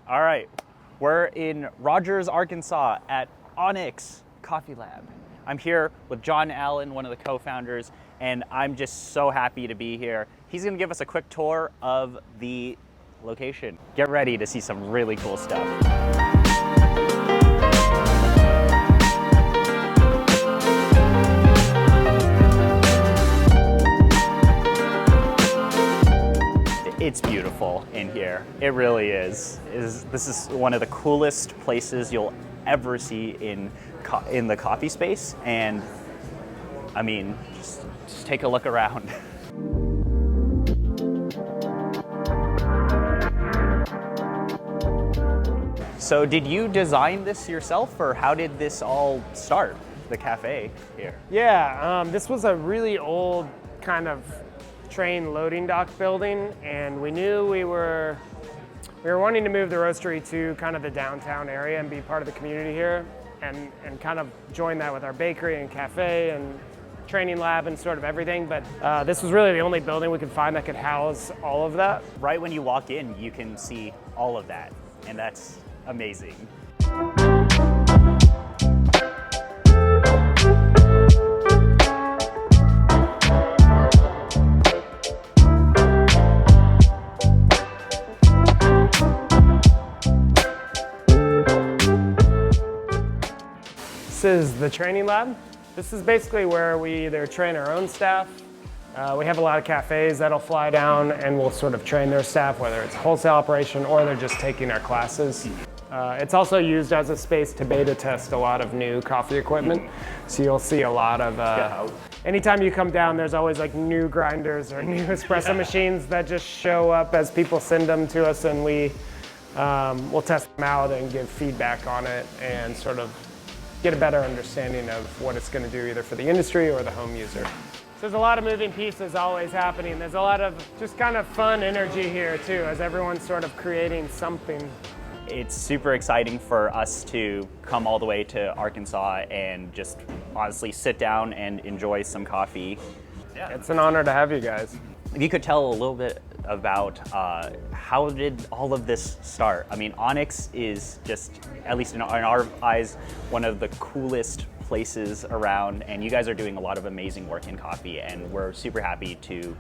All right, we're in Rogers, Arkansas at Onyx Coffee Lab. I'm here with John Allen, one of the co-founders, and I'm just so happy to be here. He's gonna give us a quick tour of the location. Get ready to see some really cool stuff. It's beautiful in here. It really is. This is one of the coolest places you'll ever see in the coffee space, and I mean, just take a look around. So did you design this yourself, or how did this all start, the cafe here? Yeah, this was a really old kind of train loading dock building, and we knew we were wanting to move the roastery to kind of the downtown area and be part of the community here, and kind of join that with our bakery and cafe and training lab and sort of everything. But this was really the only building we could find that could house all of that. Right when you walk in, you can see all of that, and that's amazing. This is the training lab. This is basically where we either train our own staff. We have a lot of cafes that'll fly down and we'll sort of train their staff, whether it's wholesale operation or they're just taking our classes. It's also used as a space to beta test a lot of new coffee equipment. So you'll see a lot of, anytime you come down, there's always like new grinders or new espresso machines that just show up as people send them to us, and we'll test them out and give feedback on it and sort of get a better understanding of what it's going to do either for the industry or the home user. So there's a lot of moving pieces always happening. There's a lot of just kind of fun energy here too, as everyone's sort of creating something. It's super exciting for us to come all the way to Arkansas and just honestly sit down and enjoy some coffee. Yeah. It's an honor to have you guys. If you could tell a little bit about how did all of this start? I mean, Onyx is just, at least in our eyes, one of the coolest places around, and you guys are doing a lot of amazing work in coffee, and we're super happy to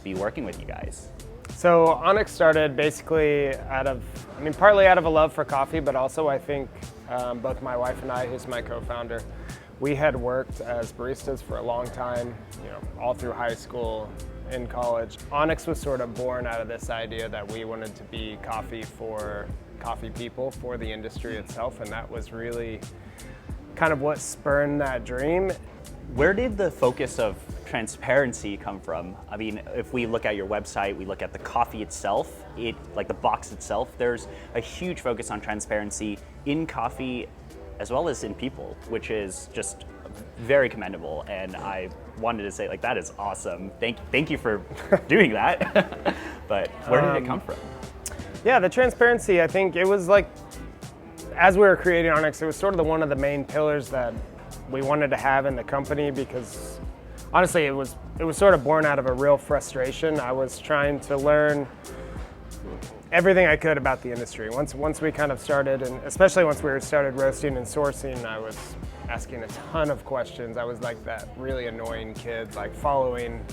be working with you guys. So Onyx started basically partly out of a love for coffee, but also I think both my wife and I, who's my co-founder, we had worked as baristas for a long time, all through high school, in college. Onyx was sort of born out of this idea that we wanted to be coffee for coffee people, for the industry itself, and that was really kind of what spurned that dream. Where did the focus of transparency come from? I mean, if we look at your website, we look at the coffee itself, like the box itself, there's a huge focus on transparency in coffee as well as in people, which is just very commendable, and I wanted to say, like, that is awesome. Thank you for doing that. But where did it come from? Yeah, the transparency, I think it was like, as we were creating Onyx, it was sort of one of the main pillars that we wanted to have in the company, because honestly, it was sort of born out of a real frustration. I was trying to learn everything I could about the industry. Once we kind of started, and especially once we started roasting and sourcing, I was asking a ton of questions. I was like that really annoying kid, like following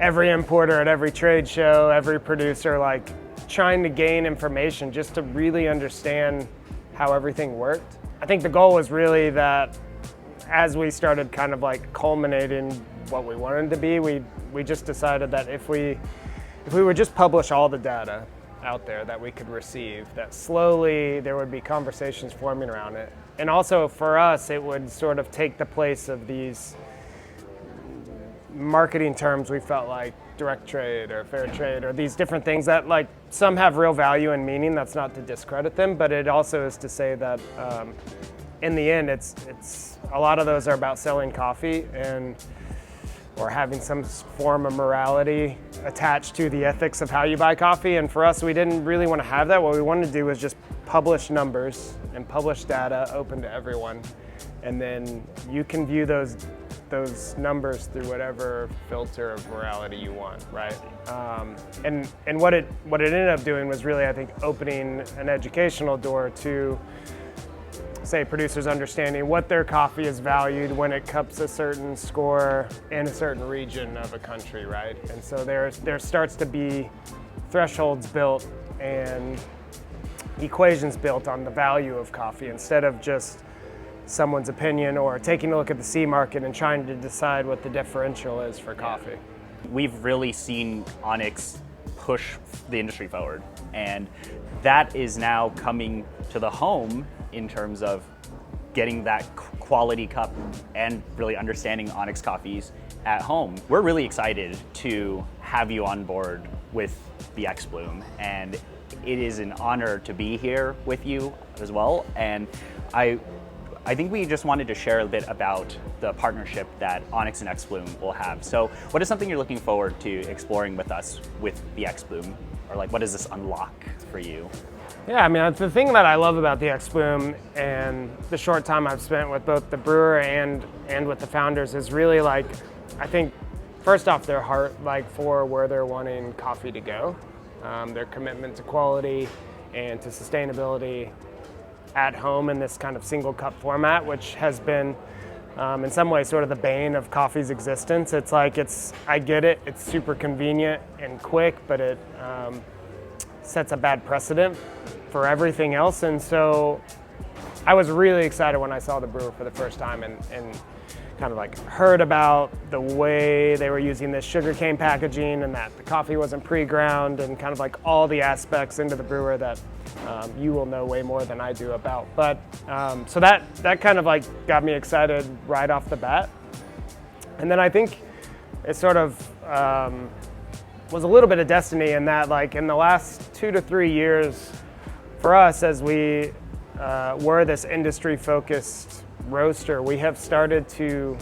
every importer at every trade show, every producer, like trying to gain information just to really understand how everything worked. I think the goal was really that as we started kind of like culminating what we wanted to be, we just decided that if we would just publish all the data out there that we could receive, that slowly there would be conversations forming around it. And also for us, it would sort of take the place of these marketing terms we felt like direct trade or fair trade, or these different things that, like, some have real value and meaning. That's not to discredit them, but it also is to say that in the end, it's a lot of those are about selling coffee or having some form of morality attached to the ethics of how you buy coffee. And for us, we didn't really want to have that. What we wanted to do was just publish numbers and publish data open to everyone. And then you can view those those numbers through whatever filter of morality you want, right? And what it ended up doing was really, I think, opening an educational door to, say, producers understanding what their coffee is valued when it cups a certain score in a certain region of a country, right? And so there starts to be thresholds built and equations built on the value of coffee instead of just someone's opinion or taking a look at the C market and trying to decide what the differential is for coffee. We've really seen Onyx push the industry forward, and that is now coming to the home in terms of getting that quality cup and really understanding Onyx coffees at home. We're really excited to have you on board with the xBloom, and it is an honor to be here with you as well. And I think we just wanted to share a bit about the partnership that Onyx and xBloom will have. So what is something you're looking forward to exploring with us with the xBloom? Or like, what does this unlock for you? Yeah, I mean, the thing that I love about the xBloom and the short time I've spent with both the brewer and with the founders is really like, I think, first off, their heart like for where they're wanting coffee to go, their commitment to quality and to sustainability at home in this kind of single cup format, which has been in some ways sort of the bane of coffee's existence. It's like, I get it, it's super convenient and quick, but it sets a bad precedent for everything else. And so I was really excited when I saw the brewer for the first time and kind of like heard about the way they were using this sugarcane packaging and that the coffee wasn't pre-ground and kind of like all the aspects into the brewer that you will know way more than I do about. But so that kind of like got me excited right off the bat. And then I think it sort of was a little bit of destiny in that, like, in the last 2 to 3 years for us, as we were this industry-focused roaster, we have started to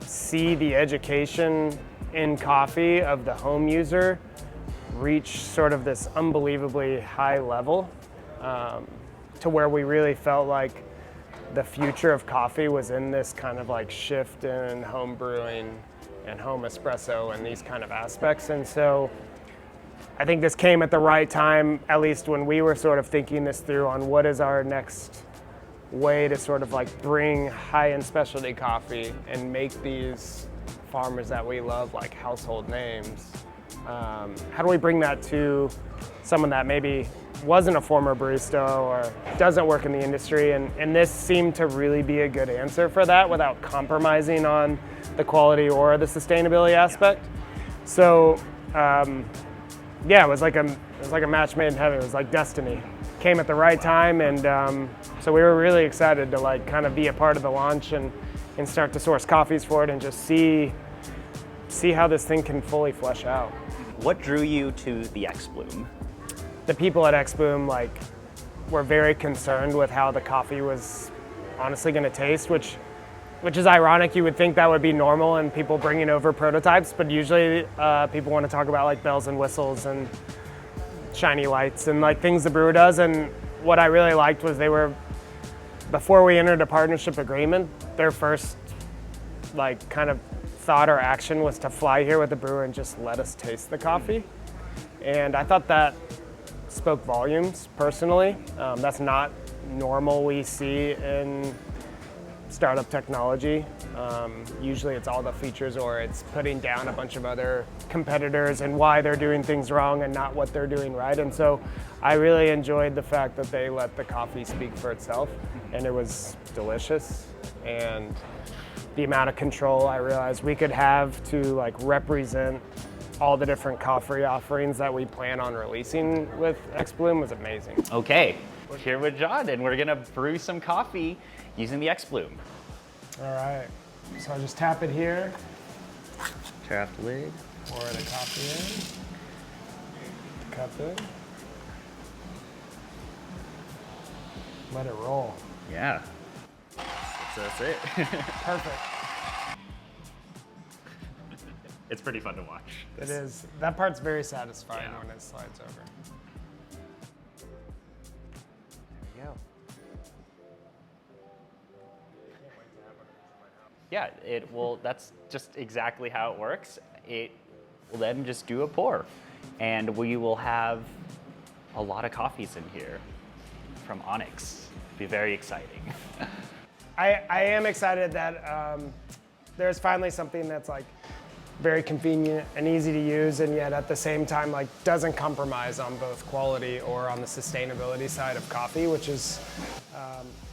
see the education in coffee of the home user reach sort of this unbelievably high level, to where we really felt like the future of coffee was in this kind of like shift in home brewing and home espresso and these kind of aspects. And so I think this came at the right time, at least when we were sort of thinking this through on what is our next way to sort of like bring high-end specialty coffee and make these farmers that we love like household names. How do we bring that to someone that maybe wasn't a former barista or doesn't work in the industry? And this seemed to really be a good answer for that without compromising on the quality or the sustainability aspect. So yeah, it was like a match made in heaven. It was like destiny. Came at the right time, and so we were really excited to like kind of be a part of the launch and start to source coffees for it and just see how this thing can fully flesh out. What drew you to the xBloom? The people at xBloom like were very concerned with how the coffee was honestly going to taste, which is ironic. You would think that would be normal and people bringing over prototypes, but usually people want to talk about like bells and whistles and shiny lights and like things the brewer does. And what I really liked was before we entered a partnership agreement, their first like kind of thought or action was to fly here with the brewer and just let us taste the coffee. And I thought that spoke volumes personally. That's not normal we see in startup technology. Usually it's all the features or it's putting down a bunch of other competitors and why they're doing things wrong and not what they're doing right. And so I really enjoyed the fact that they let the coffee speak for itself, and it was delicious. And the amount of control I realized we could have to like represent all the different coffee offerings that we plan on releasing with xBloom was amazing. Okay, we're here with John, and we're gonna brew some coffee using the xBloom. All right, so I just tap it here. Tear off the lid. Pour the coffee in. Cup in. Let it roll. Yeah. So that's it. Perfect. It's pretty fun to watch. It is. That part's very satisfying Yeah. when it slides over. There we go. yeah, it will. That's just exactly how it works. It will then just do a pour, and we will have a lot of coffees in here from Onyx. It'll be very exciting. I am excited that there's finally something that's like very convenient and easy to use, and yet at the same time like doesn't compromise on both quality or on the sustainability side of coffee, which is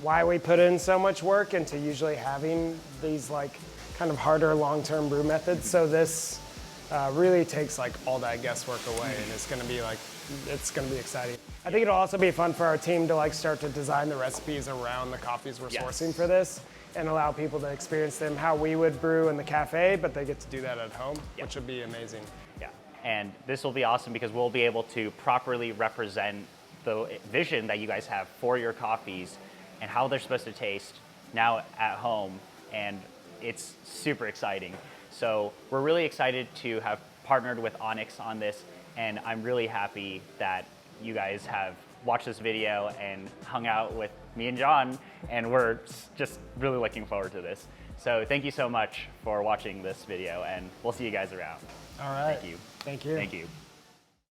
why we put in so much work into usually having these like kind of harder long-term brew methods. So this really takes like all that guesswork away, and it's going to be exciting. I think it'll also be fun for our team to like start to design the recipes around the coffees we're sourcing for this, and allow people to experience them how we would brew in the cafe, but they get to do that at home, which would be amazing. Yeah, and this will be awesome because we'll be able to properly represent the vision that you guys have for your coffees and how they're supposed to taste now at home, and it's super exciting. So we're really excited to have partnered with Onyx on this, and I'm really happy that you guys have watched this video and hung out with me and John, and we're just really looking forward to this. So thank you so much for watching this video, and we'll see you guys around. All right. Thank you. Thank you. Thank you.